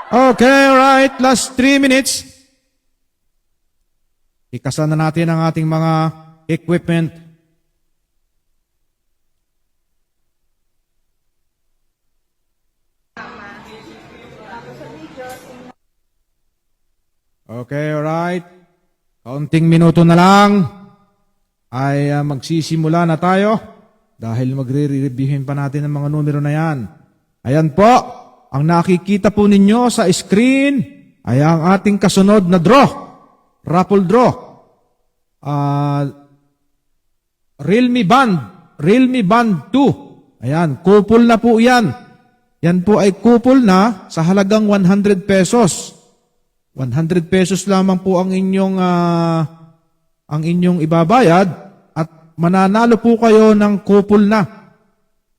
Okay, alright. Last 3 minutes. Ikasan na natin ang ating mga equipment. Okay, alright. Kaunting minuto na lang ay magsisimula na tayo dahil magre-reviewin pa natin ang mga numero na yan. Ayan po, ang nakikita po ninyo sa screen ay ang ating kasunod na draw, raffle draw. Realme Band 2. Ayan, kupol na po yan. Yan po ay kupol na sa halagang 100 pesos. 100 pesos lamang po ang inyong ibabayad at mananalo po kayo ng kupol na.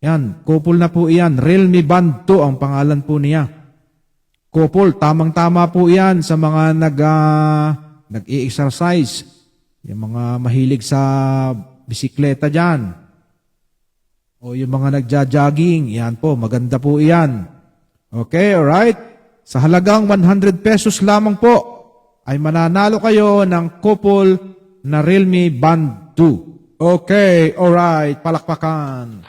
Yan, kupol na po iyan. Realme Band 2 ang pangalan po niya. Kupol, tamang-tama po iyan sa mga nag-i-exercise. Yung mga mahilig sa bisikleta dyan. O yung mga nagja-jogging. Yan po, maganda po iyan. Okay, alright? Sa halagang 100 pesos lamang po ay mananalo kayo ng couple na Realme Band 2. Okay, alright, palakpakan.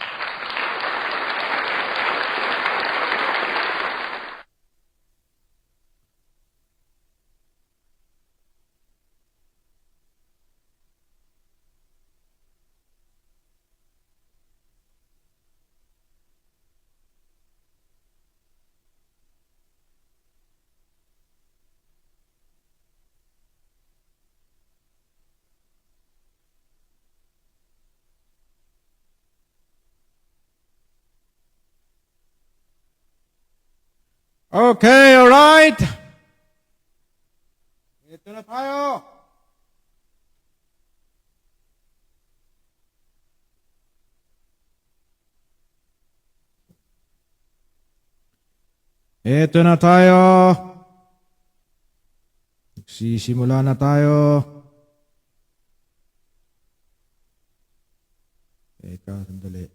Okay, alright. Ito na tayo. Ito na tayo. Sisimula na tayo. Ikaw, sandali.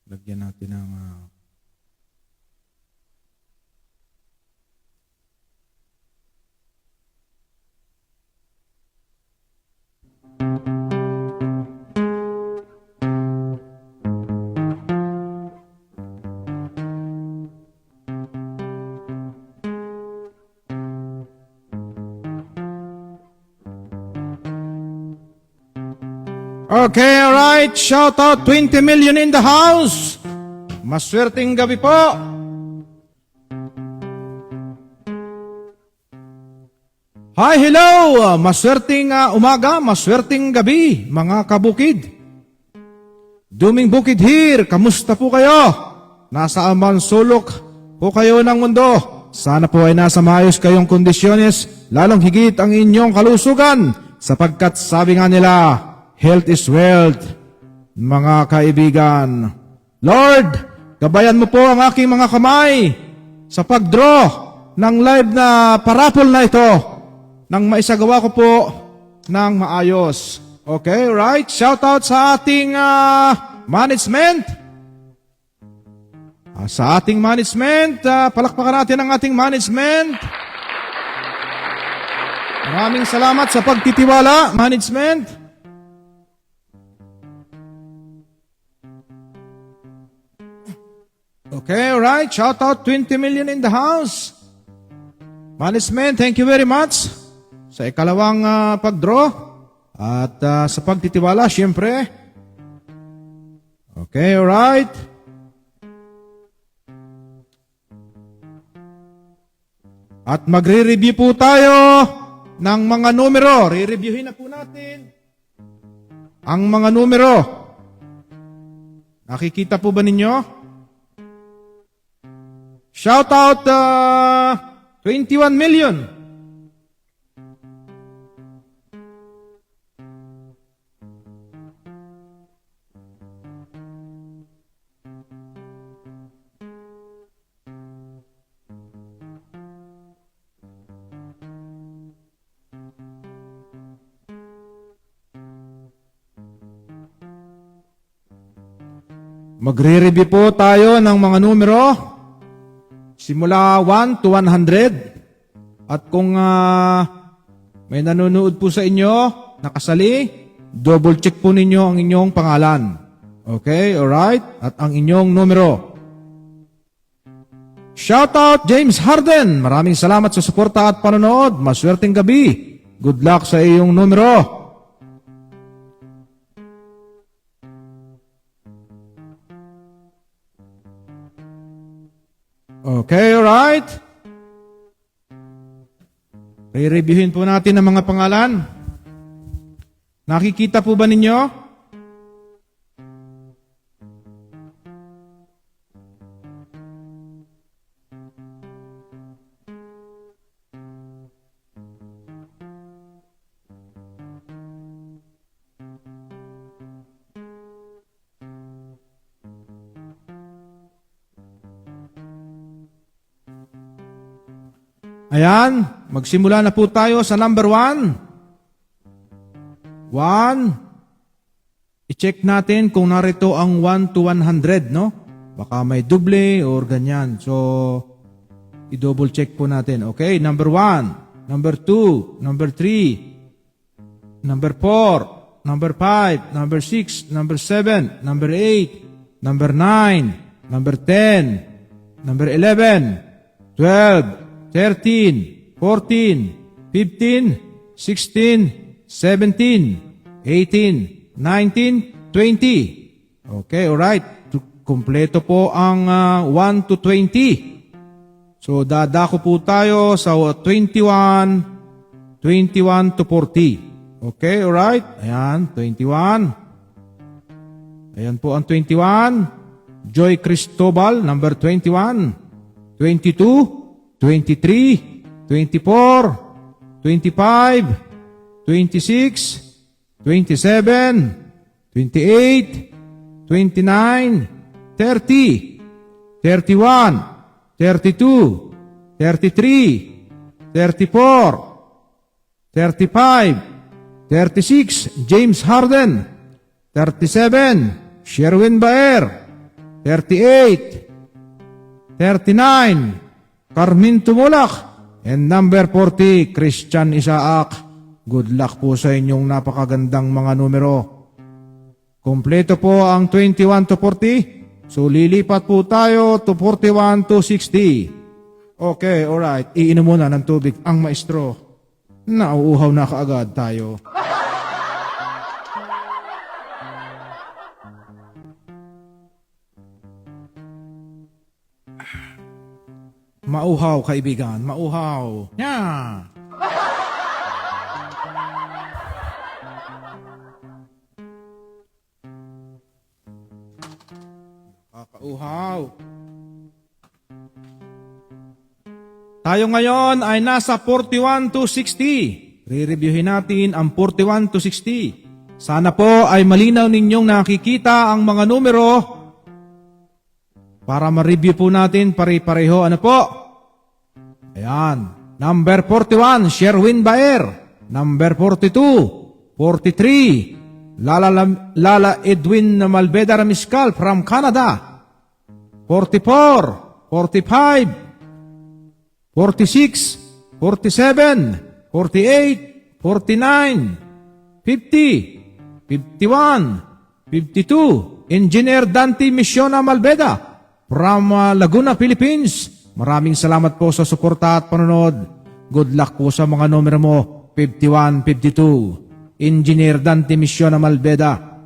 Lagyan natin ng Okay, alright. Shout out 20 million in the house. Maswerteng gabi po. Hi, hello. Maswerteng umaga, maswerteng gabi, mga kabukid. Duming bukid here, kamusta po kayo? Nasa amang sulok po kayo ng mundo. Sana po ay nasa maayos kayong kondisyones, lalong higit ang inyong kalusugan, sapagkat sabi nga nila, health is wealth, mga kaibigan. Lord, gabayan mo po ang aking mga kamay sa pag-draw ng live na parapol na ito nang maisagawa ko po ng maayos. Okay, right? Shout out sa ating management. Sa ating management, palakpakan natin ang ating management. Maraming salamat sa pagtitiwala, management. Okay, alright. Shout out 20 million in the house. Management, thank you very much sa ikalawang pag-draw at sa pagtitiwala, syempre. Okay, alright. At magre-review po tayo ng mga numero. Re-reviewin na po natin ang mga numero. Nakikita po ba ninyo? Shout out 21 million. Magre-review po tayo ng mga numero simula 1 to 100. At kung may nanonood po sa inyo, nakasali, double check po ninyo ang inyong pangalan. Okay, alright? At ang inyong numero. Shoutout James Harden. Maraming salamat sa suporta at panonood. Maswerteng gabi. Good luck sa iyong numero. Okay, alright. Re-reviewin po natin ang mga pangalan. Nakikita po ba ninyo? Ayan, magsimula na po tayo sa number 1. 1. I-check natin kung narito ang 1 to 100, no? Baka may double or ganyan. So, i-double check po natin. Okay, number 1, number 2, number 3, number 4, number 5, number 6, number 7, number 8, number 9, number 10, number 11, 12, 13, 14, 15, 16, 17, 18, 19, 20. Okay, alright. Kompleto po ang 1 to 20. So, dadako po tayo sa 21, 21 to 40. Okay, alright. Ayan, 21. Ayan po ang 21. Joy Cristobal, number 21. 22. 23, 24, 25, 26, 27, 28, 29, 30, 31, 32, 33, 34, 35, 36, James Harden, 37, Sherwin Baer, 38, 39, Carmen Tumulak, and number 40, Christian Isaac. Good luck po sa inyong napakagandang mga numero. Kompleto po ang 21 to 40. So lilipat po tayo to 41 to 60. Okay, alright. Iinom muna ng tubig ang maestro. Nauuhaw na kaagad tayo. Mauhaw, kaibigan. Mauhaw. Yeah. Kakauhaw. Tayo ngayon ay nasa 41 to 60. Re-reviewin natin ang 41 to 60. Sana po ay malinaw ninyong nakikita ang mga numero para ma-review po natin pare-pareho. Ano po? Ayan. Number 41, Sherwin Baer. Number 42, 43, Lala Edwin Malveda Ramiscal from Canada. 44, 45, 46, 47, 48, 49, 50, 51, 52, Engineer Dante Misiona Malveda from Laguna, Philippines. Maraming salamat po sa suporta at panonood. Good luck po sa mga numero mo. 51, 52. Engineer Dante Misiona Malveda.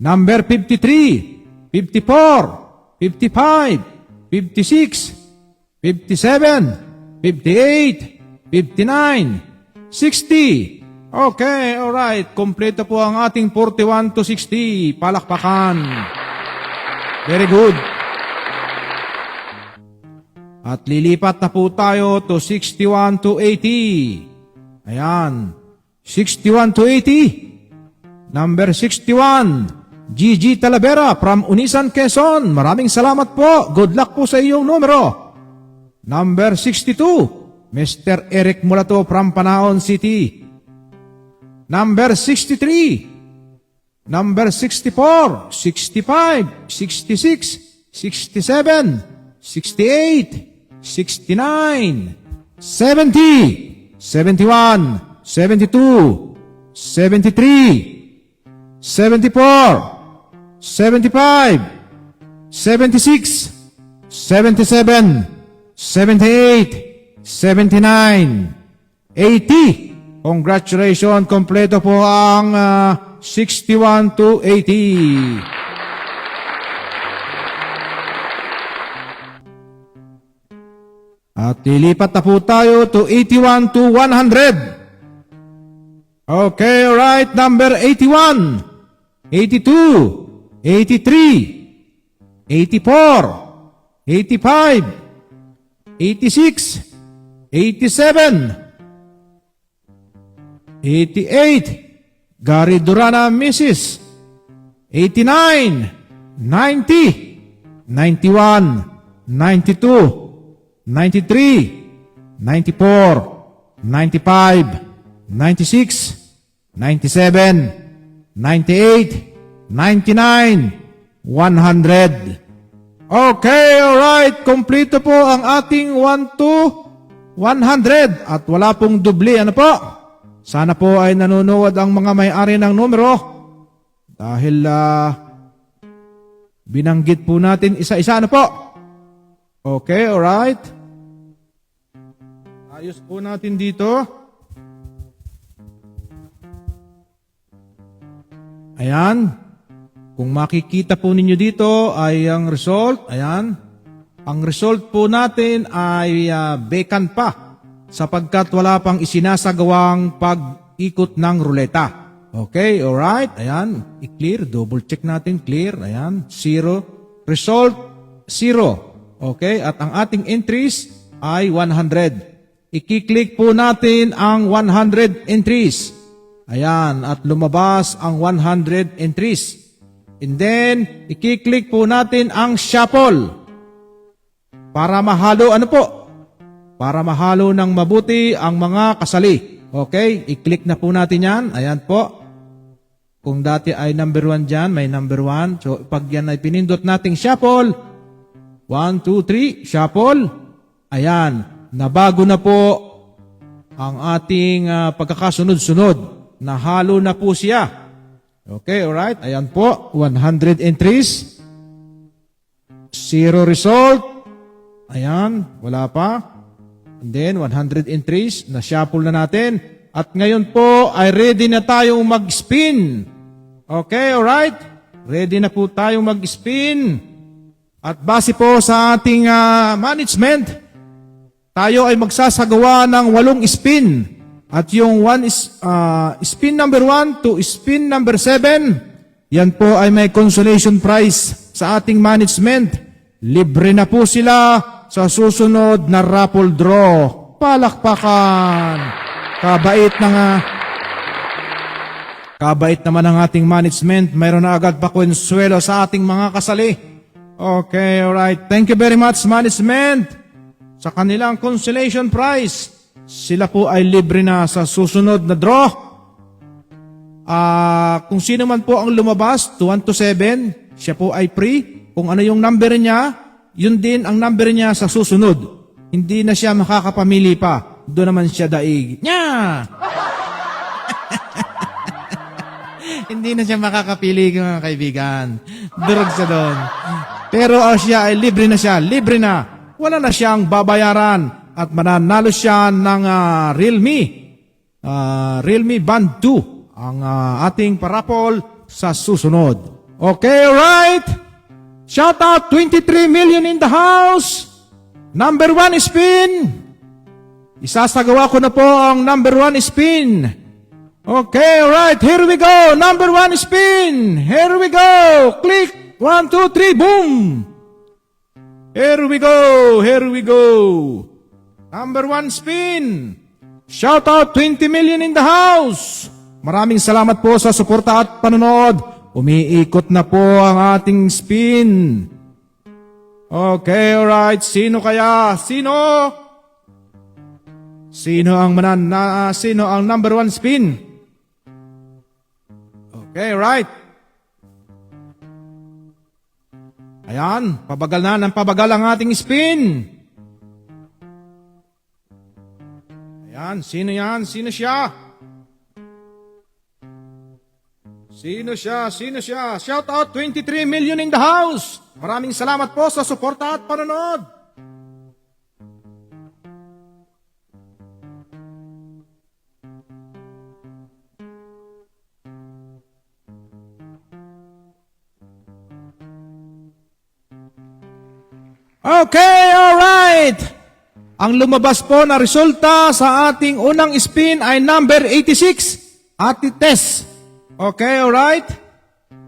Number 53, 54, 55, 56, 57, 58, 59, 60. Okay, alright. Kompleto po ang ating 41 to 60. Palakpakan. Very good. At lilipat na po tayo to 61 to 80. Ayan. 61 to 80. Number 61, Gigi Talavera from Unisan, Quezon. Maraming salamat po. Good luck po sa iyong numero. Number 62, Mr. Eric Mulato from Panaon City. Number 63, number 64, 65, 66, 67, 68, 69, 70, 71, 72, 73, 74, 75, 76, 77, 78, 79, 80. Congratulations, kompleto po ang 61 to 80. At lilipat na po tayo to 81 to 100. Okay, alright, number 81, 82, 83, 84, 85, 86, 87, 88, Gary Durana, Mrs. 89, 90, 91, 92, 93, 94, 95, 96, 97, 98, 99, 100. Okay, alright. Kompleto po ang ating 1 to 100 at wala pong dubli. Ano po? Sana po ay nanonood ang mga may-ari ng numero dahil binanggit po natin isa-isa. Ano po? Okay, alright. Ayos po natin dito. Ayan. Kung makikita po ninyo dito ay ang result. Ayan. Ang result po natin ay vacant pa sapagkat wala pang isinasagawang pag-ikot ng ruleta. Okay, alright. Ayan. I-clear. Double check natin. Clear. Ayan. 0. Result, 0. Okay. At ang ating entries ay 100. I-click po natin ang 100 entries. Ayan. At lumabas ang 100 entries. And then, i-click po natin ang shuffle. Para mahalo, ano po? Para mahalo ng mabuti ang mga kasali. Okay? I-click na po natin yan. Ayan po. Kung dati ay number 1 dyan, may number 1. So, pag yan ay pinindot nating shuffle, 1, 2, 3, shuffle. Ayan. Nabago na po ang ating pagkakasunod-sunod. Nahalo na po siya. Okay, alright. Ayan po, 100 entries. 0 result. Ayan, wala pa. And then, 100 entries. Na-shuffle na natin. At ngayon po, ay ready na tayong mag-spin. Okay, alright. Ready na po tayong mag-spin. At base po sa ating management, tayo ay magsasagawa ng 8 spin. At yung spin number 1 to spin number 7, yan po ay may consolation prize sa ating management. Libre na po sila sa susunod na raffle draw. Palakpakan! Kabait naman ang ating management. Mayroon na agad pa konsuelo sa ating mga kasali. Okay, alright. Thank you very much, management, sa kanilang consolation prize. Sila po ay libre na sa susunod na draw. Kung sino man po ang lumabas, 1 to 7, siya po ay free. Kung ano yung number niya, yun din ang number niya sa susunod. Hindi na siya makakapamili pa. Doon naman siya daig. Nya! Hindi na siya makakapili, mga kaibigan. Durog sa doon. Pero siya ay libre na siya. Libre na. Wala na siyang babayaran. At mananalo siya ng Realme Band 2, ang ating parapol sa susunod. Okay, right? Shout out, 23 million in the house. Number 1 spin. Isasagawa ko na po ang number 1 spin. Okay, right, here we go. Number 1 spin. Here we go. Click. 1, 2, 3, boom. Here we go. Here we go. Number 1 spin. Shout out, 20 million in the house. Maraming salamat po sa suporta at panonood. Umiikot na po ang ating spin. Okay, alright. Sino kaya? Sino? Sino ang number 1 spin? Okay, right. Ayan, pabagal na ng pabagal ang ating spin. Ayan, sino yan? Sino siya? Sino siya? Sino siya? Shout out 23 million in the house. Maraming salamat po sa suporta at panonood. Okay, alright. Ang lumabas po na resulta sa ating unang spin ay number 86, Ate Tess. Okay, alright.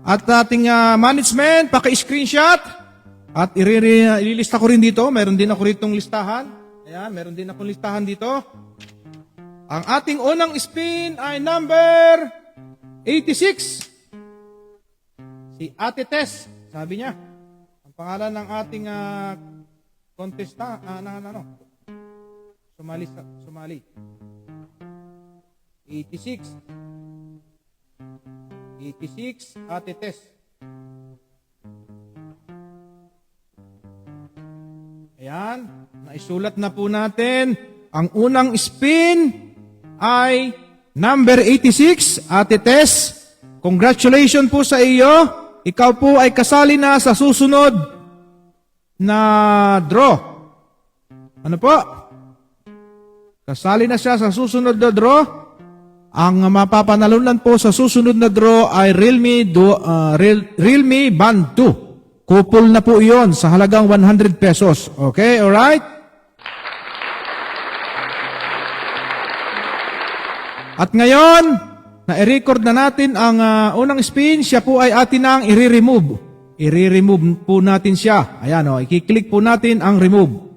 At ating management, paki-screenshot. At ililista ko rin dito. Meron din ako ritong listahan. Ayan, meron din akong listahan dito. Ang ating unang spin ay number 86. Si Ate Tess, sabi niya. Ang pangalan ng ating contestant, Sumali. 86, Ate Tess. Ayan, naisulat na po natin. Ang unang spin ay number 86, Ate Tess. Congratulations po sa iyo. Ikaw po ay kasali na sa susunod na draw. Ano po? Kasali na siya sa susunod na draw. Ang mapapanalunan po sa susunod na draw ay Realme Band 2. Couple na po iyon sa halagang 100 pesos. Okay, alright? At ngayon, na-record na natin ang unang spin. Siya po ay atin nang i-remove. I-remove po natin siya. Ayan o, i-click po natin ang remove.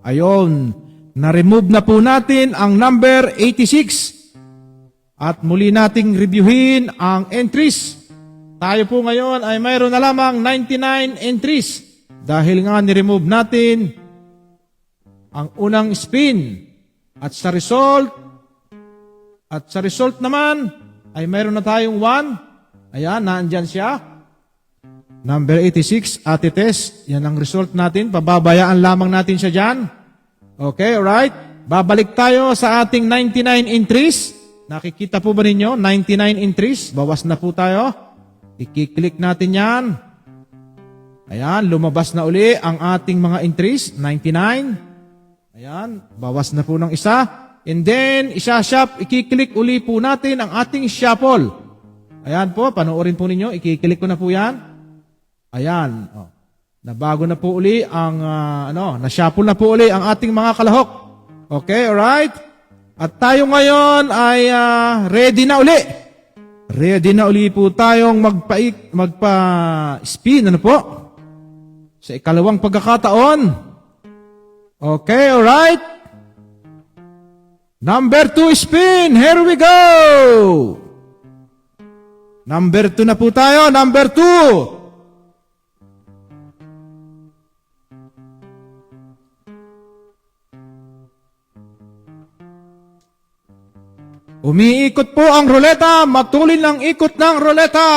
Ayon, na-remove na po natin ang number 86. At muli nating reviewin ang entries. Tayo po ngayon ay mayroon na lamang 99 entries. Dahil nga ni-remove natin ang unang spin. At sa result naman ay mayroon na tayong 1. Ayan, naandyan siya. Number 86, Ate Tess. Yan ang result natin. Pababayaan lamang natin siya dyan. Okay, alright. Babalik tayo sa ating 99 entries. Nakikita po ba ninyo? 99 entries. Bawas na po tayo. I-click natin yan. Ayan, lumabas na uli ang ating mga entries. 99. Ayan, bawas na po ng isa. And then, i-click uli po natin ang ating shuffle. Ayan po, panoorin po ninyo. I-click ko na po yan. Ayan. Oh. Nabago na po uli ang, na-shuffle na po uli ang ating mga kalahok. Okay, alright? At tayo ngayon ay ready na uli. Ready na uli po tayong magpa-spin. Ano po? Sa ikalawang pagkakataon. Okay, alright? Number 2 spin. Here we go. Number 2 na po tayo. Number 2. Umiikot po ang ruleta, matulin ang ikot ng ruleta.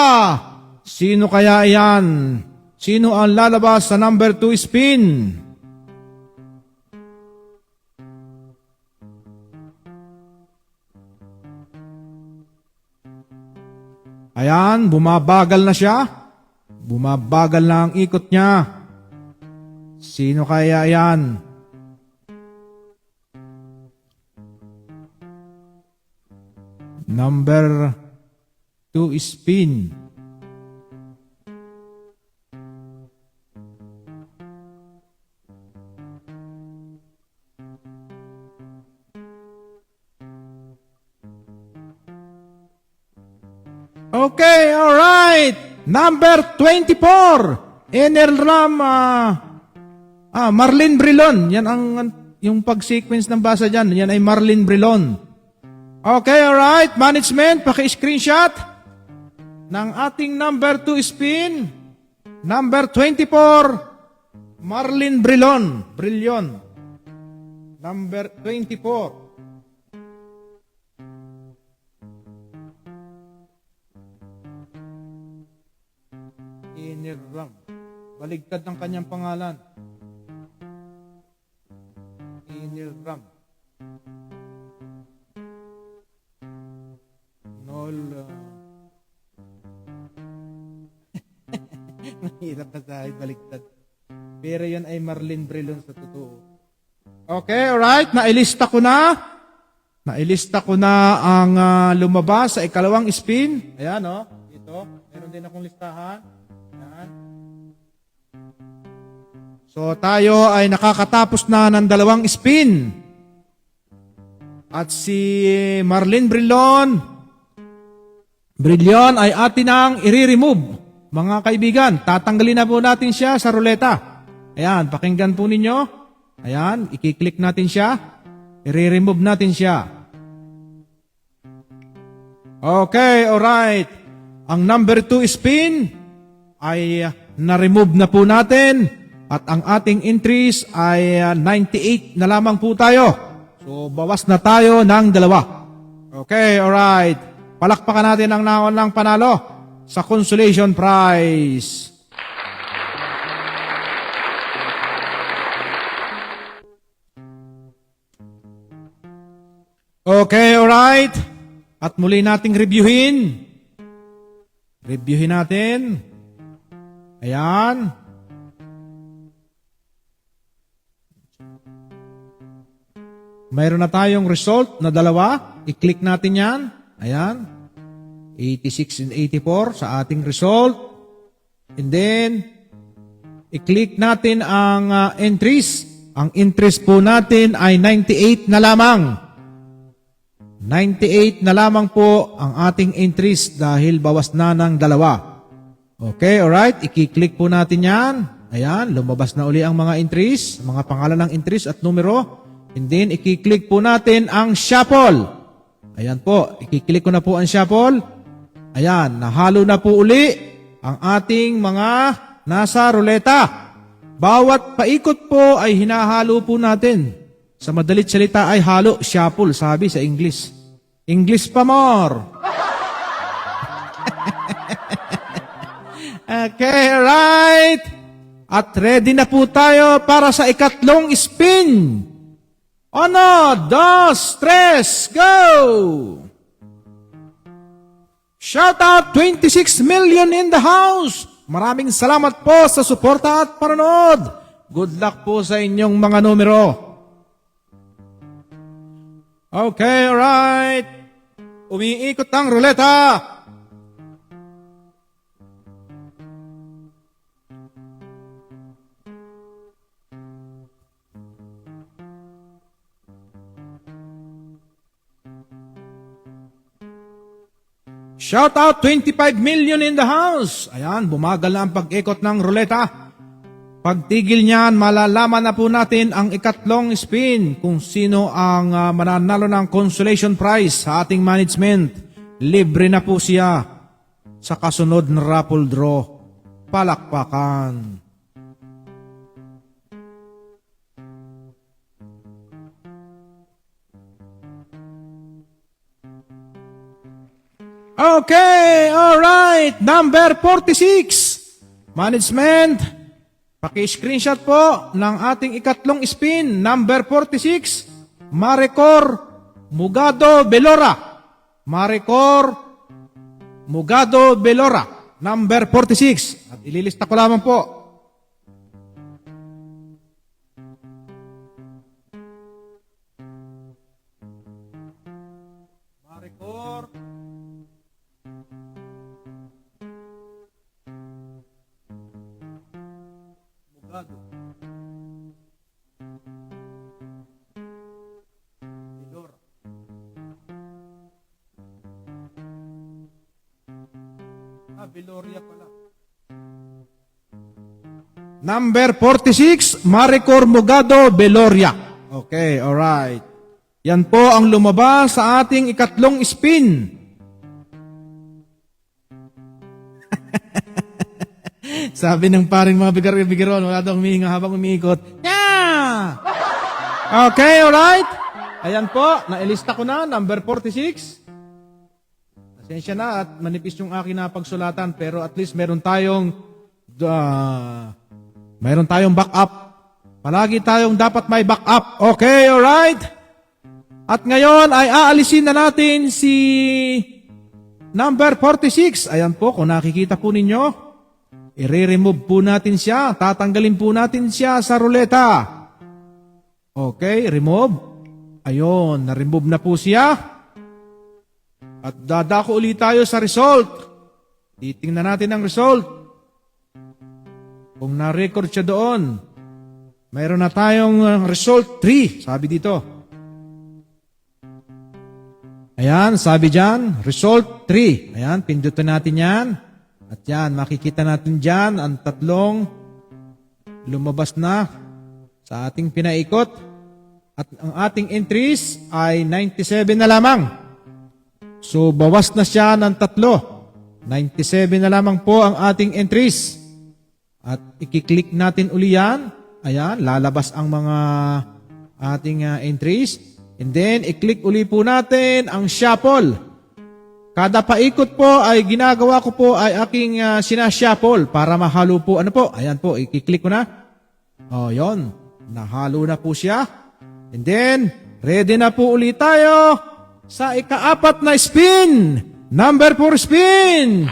Sino kaya yan? Sino ang lalabas sa number 2 spin? Ayan, bumabagal na siya. Bumabagal na ang ikot niya. Sino kaya yan? Number 2 spin. Okay, alright. Number 24. Enelram Marlene Brilon. Yan yung pag-sequence ng basa dyan. Yan ay Marlene Brilon. Okay, alright. Management, paki-screenshot ng ating number 2 spin. Number 24, Marlene Brilon. Brillion. Number 24. Iniram. Baligtad ng kanyang pangalan. Neil Ram. Nol. Mahirap na sa baligtad. Pero yan ay Marlene Brelon sa totoo. Okay, alright. Nailista ko na. Nailista ko na ang lumabas sa ikalawang spin. Ayan, oh. Ito. Meron din akong listahan. Ayan. So, tayo ay nakakatapos na ng dalawang spin. At si Marlene Brillon ay atin ang i-remove. Mga kaibigan, tatanggalin na po natin siya sa ruleta. Ayan, pakinggan po ninyo. Ayan, i-click natin siya. I-remove natin siya. Okay, alright. Ang number 2 spin ay na-remove na po natin. At ang ating entries ay 98 na lamang po tayo. So, bawas na tayo ng 2. Okay, alright. Palakpakan natin ang naunang panalo sa consolation prize. Okay, alright. At muli nating reviewin. Reviewin natin. Ayan. Mayroon na tayong result na 2. I-click natin yan. Ayan. 86 and 84 sa ating result. And then, i-click natin ang entries. Ang entries po natin ay 98 na lamang. 98 na lamang po ang ating entries dahil bawas na ng 2. Okay, alright. I-click po natin yan. Ayan, lumabas na uli ang mga entries, mga pangalan ng entries at numero. And then, i-click po natin ang shuffle. Ayan po, i-click ko na po ang shuffle. Ayan, nahalo na po uli ang ating mga nasa ruleta. Bawat paikot po ay hinahalo po natin. Sa madalit salita ay halo, shuffle, sabi sa English. English pa more. Okay, right. At ready na po tayo para sa ikatlong spin. 1, 2, 3, go! Shout out 26 million in the house! Maraming salamat po sa suporta at panonood. Good luck po sa inyong mga numero. Okay, alright. Umiikot ang ruleta. Shout out 25 million in the house. Ayan, bumagal na ang pag-ikot ng ruleta. Pagtigil niyan, malalaman na po natin ang ikatlong spin kung sino ang mananalo ng consolation prize sa ating management. Libre na po siya sa kasunod na raffle draw. Palakpakan. Okay, alright. Number 46. Management, paki-screenshot po ng ating ikatlong spin. Number 46, Maricor Mugado Belora. Maricor Mugado Belora. Number 46. At ililista ko lamang po. Maricor Mugado Belora. Beloria pala. Number 46, Maricor Mugado Beloria. Okay, alright. Yan po ang lumabas sa ating ikatlong spin. Sabi ng paring mga bigaron, wala daw humihinga habang umiikot. Yeah! Okay, alright. Ayan po, nailista ko na, number 46. Pasensya na at manipis yung akin na pagsulatan pero at least meron tayong Mayroon tayong backup. Palagi tayong dapat may backup. Okay, alright? At ngayon ay aalisin na natin si number 46. Ayan po, kung nakikita po ninyo, i-remove po natin siya. Tatanggalin po natin siya sa ruleta. Okay, remove. Ayun, na-remove na po siya. At dadako ulit tayo sa result. Titingnan natin ang result. Kung na-record siya doon, mayroon na tayong result 3, sabi dito. Ayan, sabi dyan, result 3. Ayan, pindutin natin yan. At yan, makikita natin dyan ang tatlong lumabas na sa ating pinaikot. At ang ating entries ay 97 na lamang. So, bawas na siya ng 3. 97 na lamang po ang ating entries. At ikiklik natin uli yan. Ayan, lalabas ang mga ating entries. And then, i-click uli po natin ang shuffle. Kada paikot po ay ginagawa ko po ay aking sinashuffle para mahalo po. Ano po? Ayan po, i-click ko na. O, yun. Nahalo na po siya. And then, ready na po uli tayo sa ika-4 na spin. Number 4 spin.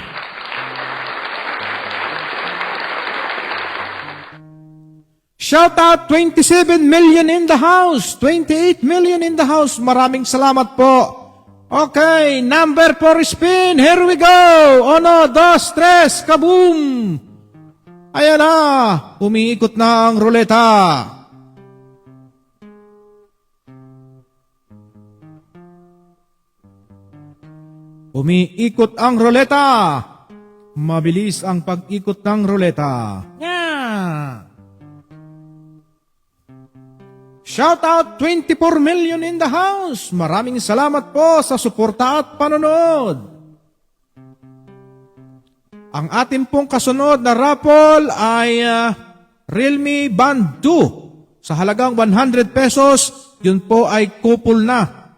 Shout out, 27 million in the house. 28 million in the house. Maraming salamat po. Okay, number 4 spin. Here we go. 1, 2, 3, kaboom. Ayan na. Umiikot na ang ruleta. Umiikot ang ruleta. Mabilis ang pag-ikot ng ruleta. Shout out, 24 million in the house. Maraming salamat po sa suporta at panonood. Ang ating pong kasunod na raffle ay Realme Band 2 sa halagang 100 pesos. Yun po ay couple na.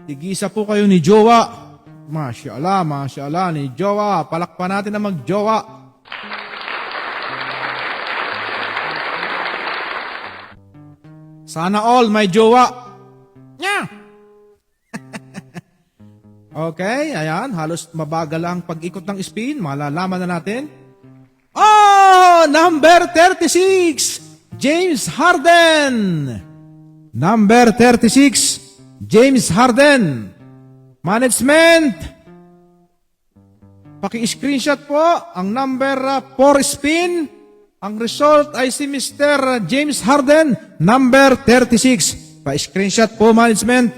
Tigisa po kayo ni Jowa. Masya Allah ni Jowa. Palakpan natin na mag-Jowa. Sana all may jowa. Nya! Okay, ayan. Halos mabagal ang pag-ikot ng spin. Malalaman na natin. Oh! Number 36! James Harden! Number 36, James Harden. Management! Paki-screenshot po ang number 4 spin. Ang result ay si Mr. James Harden, number 36. Pa-screenshot po, management.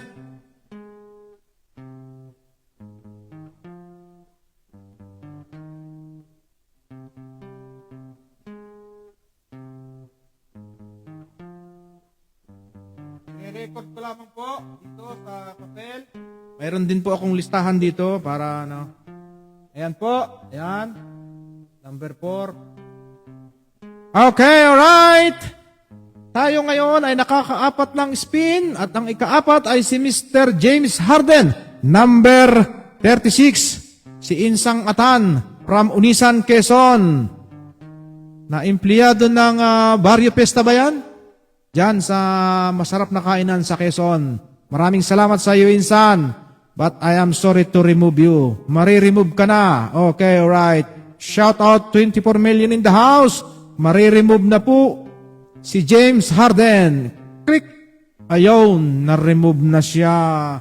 I-record ko lamang po dito sa papel. Mayroon din po akong listahan dito para ano. Ayan po, ayan. Number 4. Okay, alright. Tayo ngayon ay nakaka-4 ng spin at ang ika-4 ay si Mr. James Harden, number 36. Si Insang Atan from Unisan, Quezon. Na empleyado ng Barrio Pesta ba yan? Diyan sa masarap na kainan sa Quezon. Maraming salamat sa iyo, Insan. But I am sorry to remove you. Mari-remove ka na. Okay, alright. Shout out, 24 million in the house. Mari-remove na po si James Harden. Click. Ayun, na-remove na siya.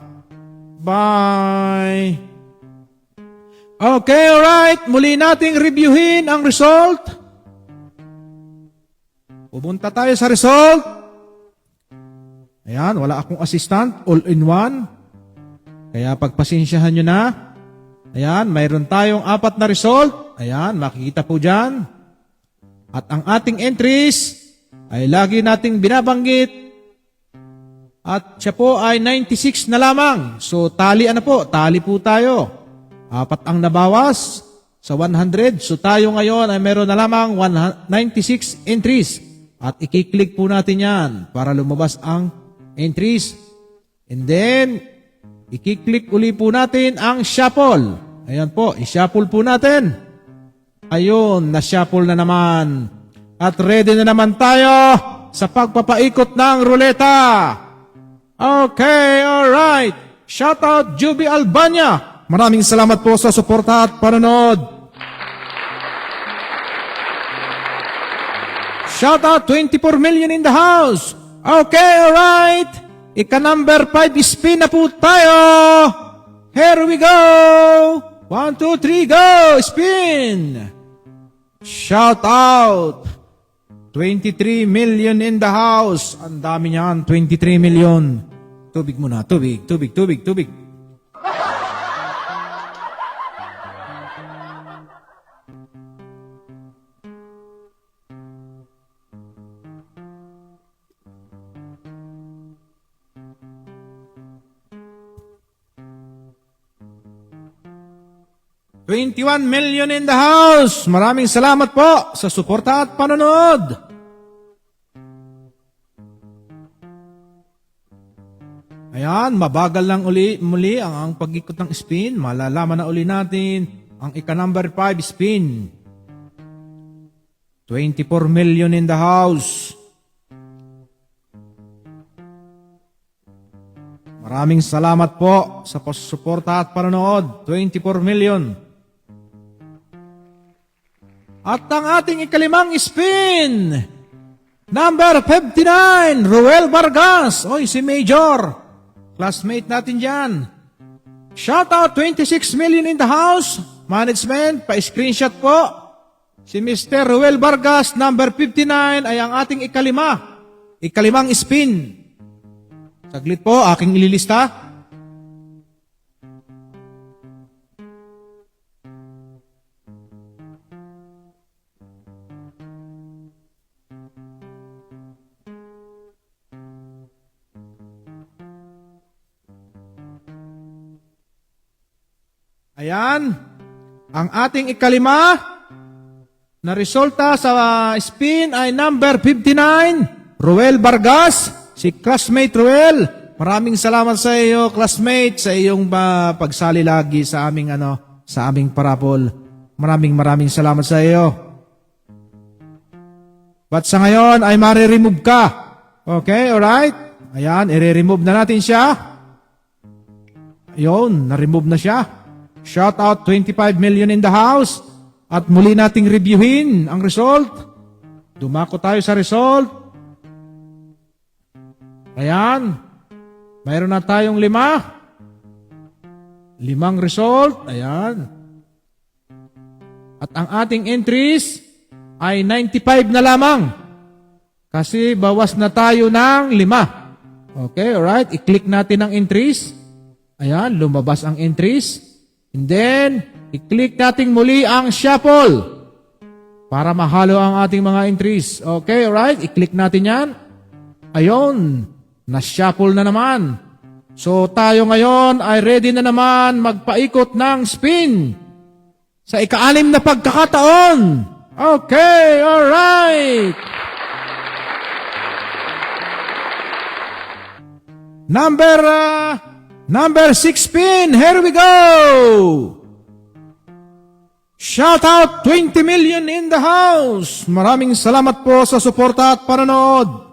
Bye. Okay, alright. Muli nating reviewin ang result. Pupunta tayo sa result. Ayan, wala akong assistant. All-in-one. Kaya pagpasensyahan nyo na. Ayan, mayroon tayong 4 na result. Ayan, makikita po dyan. At ang ating entries ay lagi nating binabanggit. At siya po ay 96 na lamang. So tali po tayo. 4 ang nabawas sa 100. So tayo ngayon ay meron na lamang 96 entries. At ikiklik po natin yan para lumabas ang entries. And then, ikiklik uli po natin ang shuffle. Ayan po, i-shuffle po natin. Ayun, na-shuffle na naman. At ready na naman tayo sa pagpapaikot ng ruleta. Okay, alright. Shoutout Juby Albania. Maraming salamat po sa suporta at panonood. Shoutout 24 million in the house. Okay, alright. Ika-number 5 spin na po tayo. Here we go. 1, 2, 3, go. Spin. Shoutout 23 million in the house. Ang dami niyan, 23 million. Tubig muna, tubig. 21 million in the house. Maraming salamat po sa suporta at panonood. Ayan, mabagal lang muli ang pag-ikot ng spin. Malalaman na uli natin ang ika-number 5 spin. 24 million in the house. Maraming salamat po sa suporta at panonood. 24 million. At ang ating ikalimang spin, number 59, Ruel Vargas. Oy, si Major. Classmate natin dyan. Shoutout 26 million in the house. Management, pa-screenshot po. Si Mr. Ruel Vargas, number 59, ay ang ating ikalimang spin. Saglit po, aking ililista. Ayan, ang ating ikalima na resulta sa spin ay number 59, Ruel Vargas, si classmate Ruel. Maraming salamat sa iyo, classmate, sa iyong pagsali lagi sa aming parapol. Maraming salamat sa iyo. But sa ngayon ay mare-remove ka. Okay, alright? Ayan, i-remove na natin siya. Ayun, na-remove na siya. Shout out 25 million in the house. At muli nating reviewin ang result. Dumako tayo sa result. Ayan. Mayroon na tayong 5 result. Ayan. At ang ating entries ay 95 na lamang. Kasi bawas na tayo ng 5. Okay, alright. I-click natin ang entries. Ayan, lumabas ang entries. And then, i-click natin muli ang shuffle para mahalo ang ating mga entries. Okay, alright? I-click natin yan. Ayun, na-shuffle na naman. So, tayo ngayon ay ready na naman magpaikot ng spin sa ika-6 na pagkakataon. Okay, alright. Number 6 spin, here we go! Shout out 20 million in the house! Maraming salamat po sa suporta at panonood.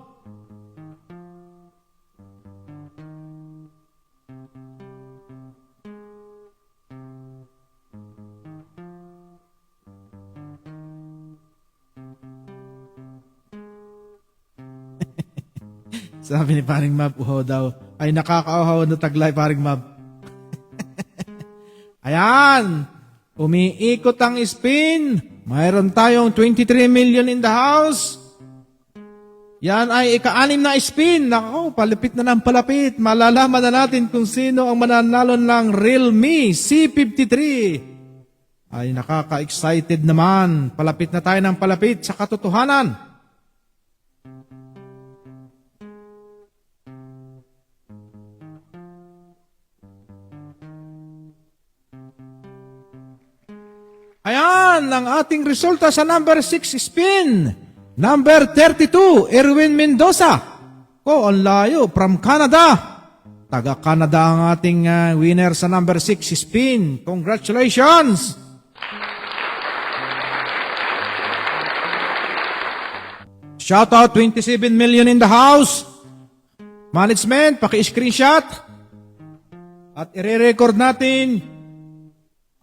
Sabi ni Paring Mab, uho daw. Ay, nakakauhaw na taglay, Paring Mab. Ayan. Umiikot ang spin. Mayroon tayong 23 million in the house. Yan ay ika-6 na spin. Nako, palapit na ng palapit. Malalaman na natin kung sino ang mananalo ng Realme C53. Ay, nakaka-excited naman. Palapit na tayo ng palapit sa katotohanan. Ayan, ang ating resulta sa number 6 spin. Number 32, Erwin Mendoza. Oh, ang layo, from Canada. Taga-Canada ang ating winner sa number 6 spin. Congratulations! Shout out 27 million in the house. Management, paki-screenshot. At i-record natin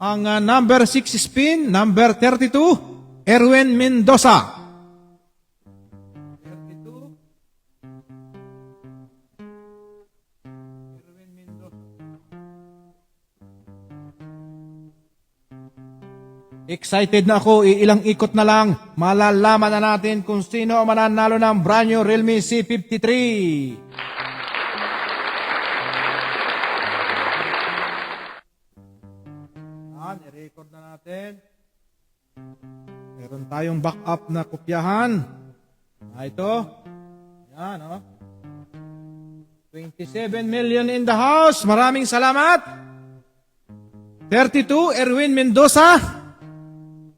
ang number 6 spin, number 32, Erwin Mendoza. 32. Erwin Mendoza. Excited na ako, ilang ikot na lang, malalaman na natin kung sino ang mananalo ng brand new Realme C53. I-record na natin. Meron tayong backup na kopyahan. Ito. Yan, oh. 27 million in the house. Maraming salamat. 32, Erwin Mendoza.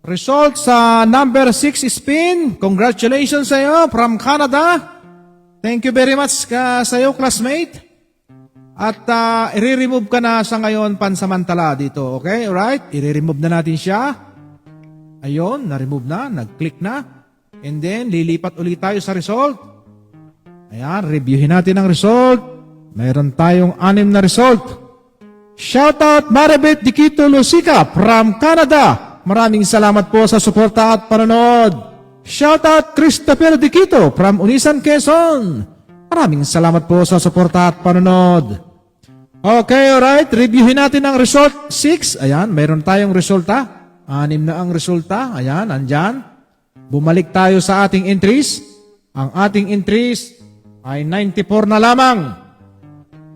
Result sa number 6 spin. Congratulations sa iyo from Canada. Thank you very much sa iyo, classmate. At i-remove ka na sa ngayon pansamantala dito. Okay? Alright? I-remove na natin siya. Ayun, na-remove na. Nag-click na. And then, lilipat ulit tayo sa result. Ayan, reviewin natin ang result. Mayroon tayong 6 na result. Shoutout Maribeth Diquito Lusica from Canada. Maraming salamat po sa suporta at panonood. Shoutout Christopher Diquito from Unisan, Quezon. Maraming salamat po sa suporta at panonood. Okay, alright. Reviewin natin ang result 6. Ayan, mayroon tayong resulta. 6 na ang resulta. Ayan, andyan. Bumalik tayo sa ating entries. Ang ating entries ay 94 na lamang.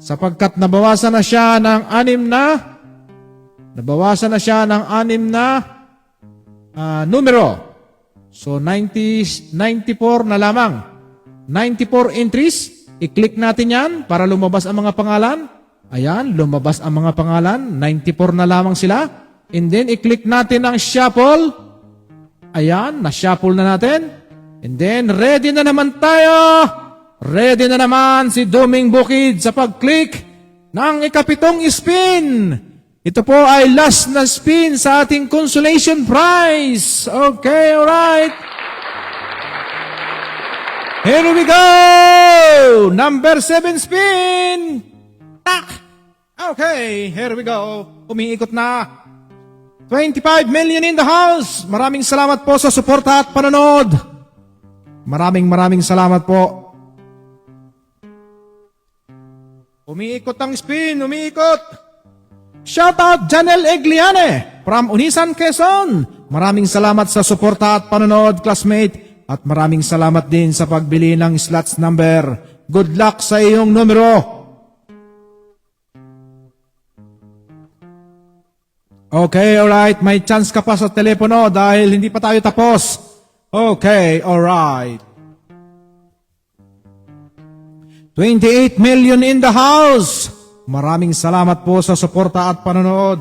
Sapagkat nabawasan na siya ng 6 na numero. So, 94 na lamang. 94 entries. I-click natin yan para lumabas ang mga pangalan. Ayan, lumabas ang mga pangalan. 94 na lamang sila. And then, i-click natin ang shuffle. Ayan, na-shuffle na natin. And then, ready na naman tayo. Ready na naman si Doming Bukid sa pag-click ng ikapitong spin. Ito po ay last na spin sa ating consolation prize. Okay, alright. Here we go! Number 7 spin! Tak! Okay, here we go. Umiikot na. 25 million in the house. Maraming salamat po sa suporta at panonood. Maraming salamat po. Umiikot ang spin, umiikot. Shoutout Janelle Egliane from Unisan, Quezon. Maraming salamat sa suporta at panonood, classmate. At maraming salamat din sa pagbili ng slots number. Good luck sa iyong numero. Okay, alright. May chance ka pa sa telepono dahil hindi pa tayo tapos. Okay, alright. 28 million in the house. Maraming salamat po sa suporta at panonood.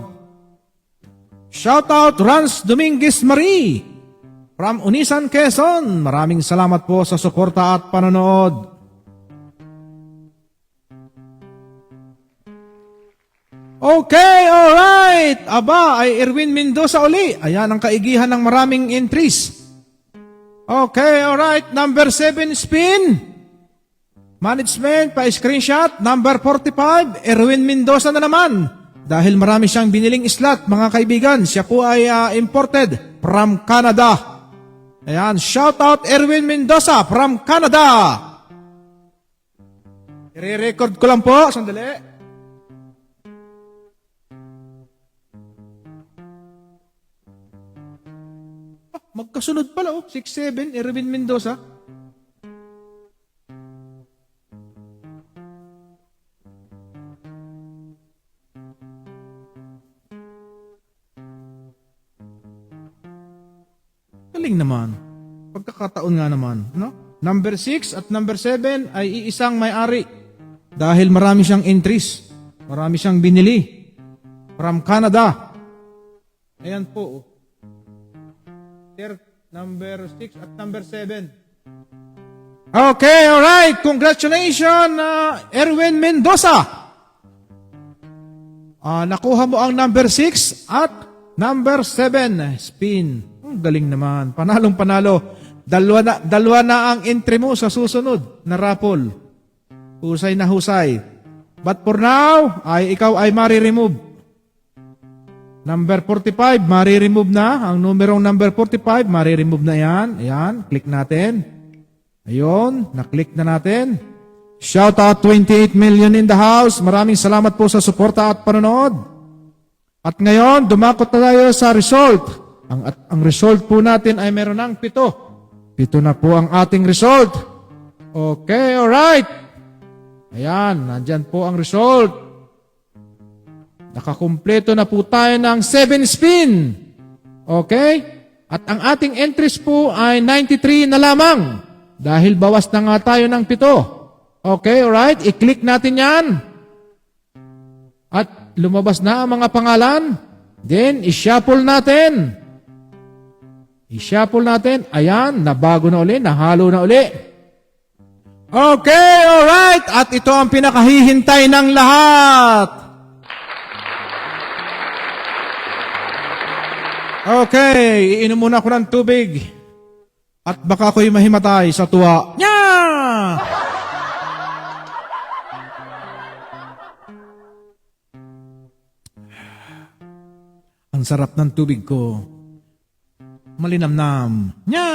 Shoutout Rans Dominguez Marie from Unisan, Quezon. Maraming salamat po sa suporta at panonood. Okay, alright. Aba, ay Erwin Mendoza uli. Ayan ang kaigihan ng maraming entries. Okay, alright. Number 7 spin. Management, pa-screenshot. Number 45, Erwin Mendoza na naman. Dahil marami siyang biniling slot, mga kaibigan. Siya po ay imported from Canada. Ayan, shout out Erwin Mendoza from Canada. I-record ko lang po. Sandali. Magkasunod pala, 6-7, Erwin Mendoza. Galing naman. Pagkakataon nga naman. No? Number 6 at number 7 ay iisang may-ari. Dahil marami siyang entries. Marami siyang binili. From Canada. Ayan po. Number 6 at number 7. Okay, alright. Congratulations, Erwin Mendoza. Nakuha mo ang number 6 at number 7. Spin. Galing naman. Panalong panalo. Dalawa na ang entry mo sa susunod na raffle. Husay na husay. But for now, ikaw ay mari-remove. Number 45, mari-remove na. Ang numerong number 45, mari-remove na yan. Ayan, click natin. Ayun, na-click na natin. Shout out 28 million in the house. Maraming salamat po sa suporta at panonood. At ngayon, dumakot na tayo sa result. Ang result po natin ay meron ng 7. 7 na po ang ating result. Okay, alright. Ayan, nandyan po ang result. Nakakumpleto na po tayo ng 7 spin. Okay? At ang ating entries po ay 93 na lamang. Dahil bawas na nga tayo ng 7. Okay, alright. I-click natin yan. At lumabas na ang mga pangalan. Then, i-shuffle natin. I-shuffle natin. Ayan, nabago na uli, nahalo na uli. Okay, alright. At ito ang pinakahihintay ng lahat. Okay, iinom muna ako ng tubig. At baka ako'y mahimatay sa tuwa. Nya! Ang sarap ng tubig ko. Malinamnam. Nya!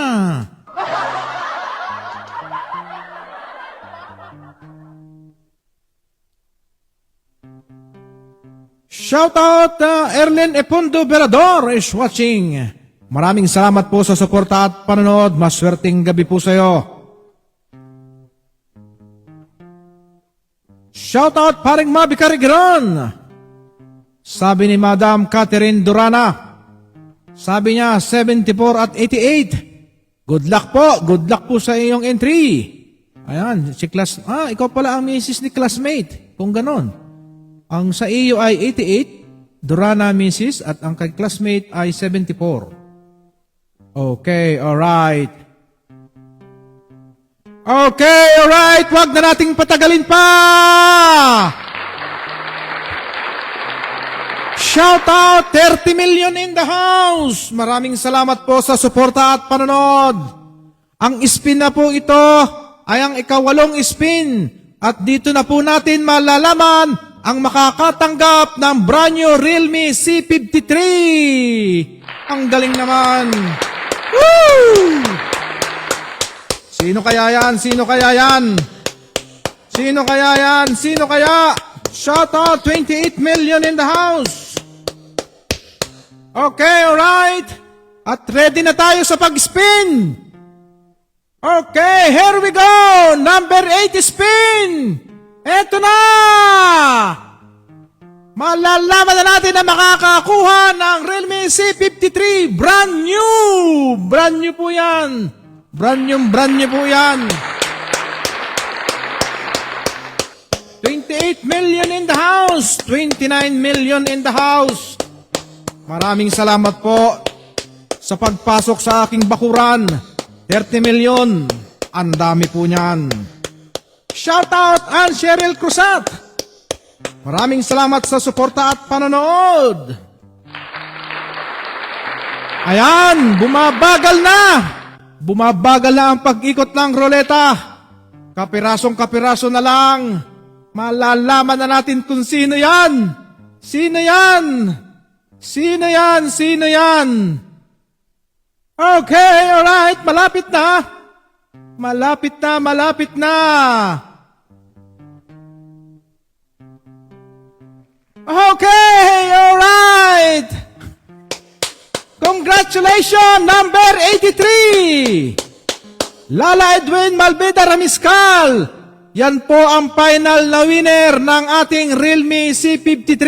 Shout out Erlen Epondo Berador is watching. Maraming salamat po sa suporta at panonood. Maswerteng gabi po sa iyo. Shout out paring Mabi Carigiron. Sabi ni Madam Catherine Durana. Sabi niya 74 at 88. Good luck po. Good luck po sa iyong entry. Ayan, si ikaw pala ang misis ni classmate. Kung ganon. Ang sa iyo ay 88, Durana Mrs. at ang kay classmate ay 74. Okay, alright. Okay, alright. Huwag na nating patagalin pa. Shout out 30 million in the house. Maraming salamat po sa suporta at panonood. Ang spin na po ito ay ang ika-8 spin. At dito na po natin malalaman ang makakatanggap ng brand new Realme C53. Ang galing naman. Woo! Sino kaya yan? Sino kaya yan? Sino kaya yan? Sino kaya? Shout out 28 million in the house. Okay, alright. At ready na tayo sa pag-spin. Okay, here we go. Number 8 spin. Eto na! Malalaman na natin na makakakuha ng Realme C53. Brand new! Brand new po yan. Brand new po yan. 28 million in the house. 29 million in the house. Maraming salamat po sa pagpasok sa aking bakuran. 30 million. Ang dami po niyan. Shout out Ann Cheryl Cruzat. Maraming salamat sa suporta at panonood. Ayan, bumabagal na. Bumabagal na ang pag-ikot ng roleta. Kapirasong-kapiraso na lang. Malalaman na natin kung sino yan. Sino yan? Sino yan? Sino yan? Okay, alright. Malapit na. Malapit na, malapit na. Okay, alright. Congratulations, number 83. Lala Edwin Malveda Ramiscal. Yan po ang final na winner ng ating Realme C53.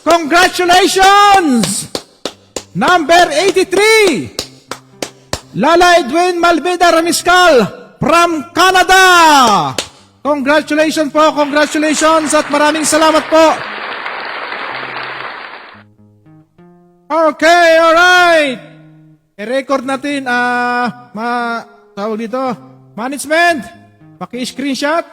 Congratulations, number 83. Lala Edwin Malveda Ramiscal from Canada. Congratulations po, congratulations at maraming salamat po. Okay, alright. I-record natin, tawag dito, management, paki-screenshot.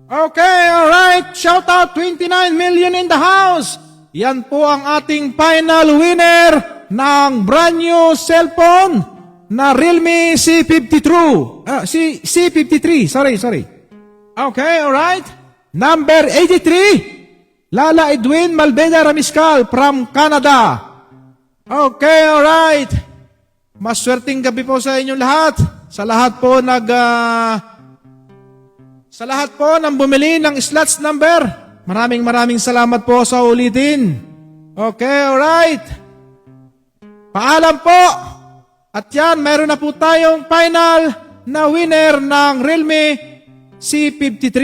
Okay, alright. Shout out 29 million in the house. Yan po ang ating final winner ng brand new cellphone na Realme C53. C53, sorry. Okay, alright. Number 83, Lala Edwin Malveda Ramiscal from Canada. Okay, alright. Maswerteng gabi po sa inyong lahat. Sa lahat po ng bumili ng slots number. Maraming salamat po sa ulitin. Okay, alright. Paalam po. At yan, mayroon na po tayong final na winner ng Realme C53.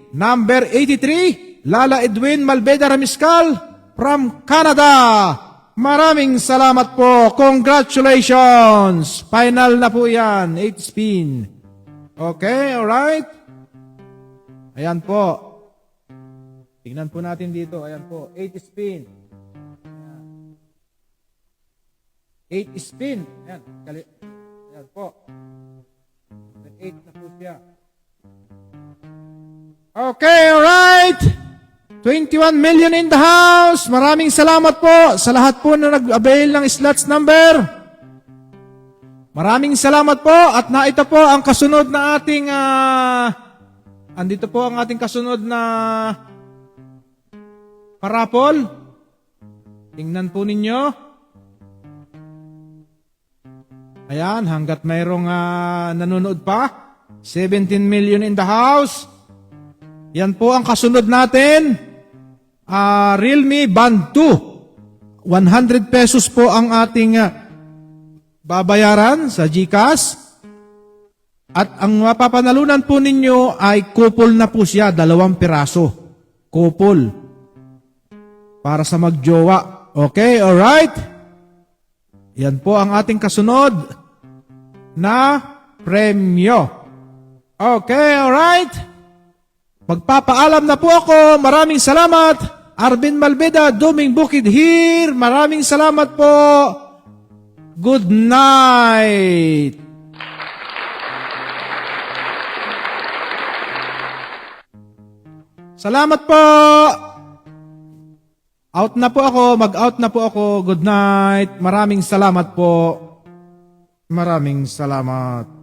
Number 83, Lala Edwin Malveda Ramiscal from Canada. Maraming salamat po. Congratulations. Final na po yan. 8 spin. Okay, alright. Ayan po. Tingnan po natin dito. Ayan po. 8 spin. 8 spin. Ayan. Ayan po. 8 na po siya. Okay, alright. 21 million in the house. Maraming salamat po sa lahat po na nag-avail ng slots number. Maraming salamat po. At na ito po ang kasunod na ating andito po ang ating kasunod na parapol. Tingnan po ninyo. Ayan, hanggat mayroong nanonood pa. 17 million in the house. Yan po ang kasunod natin. Realme Band 2. 100 pesos po ang ating babayaran sa GCash. At ang mapapanalunan po ninyo ay couple na po siya, 2 piraso. Couple. Para sa magjowa. Okay, alright? Yan po ang ating kasunod na premyo. Okay, alright? Magpapaalam na po ako. Maraming salamat. Arvin Malveda, Duming Bukid here. Maraming salamat po. Good night. Salamat po. Out na po ako. Mag-out na po ako. Good night. Maraming salamat po. Maraming salamat.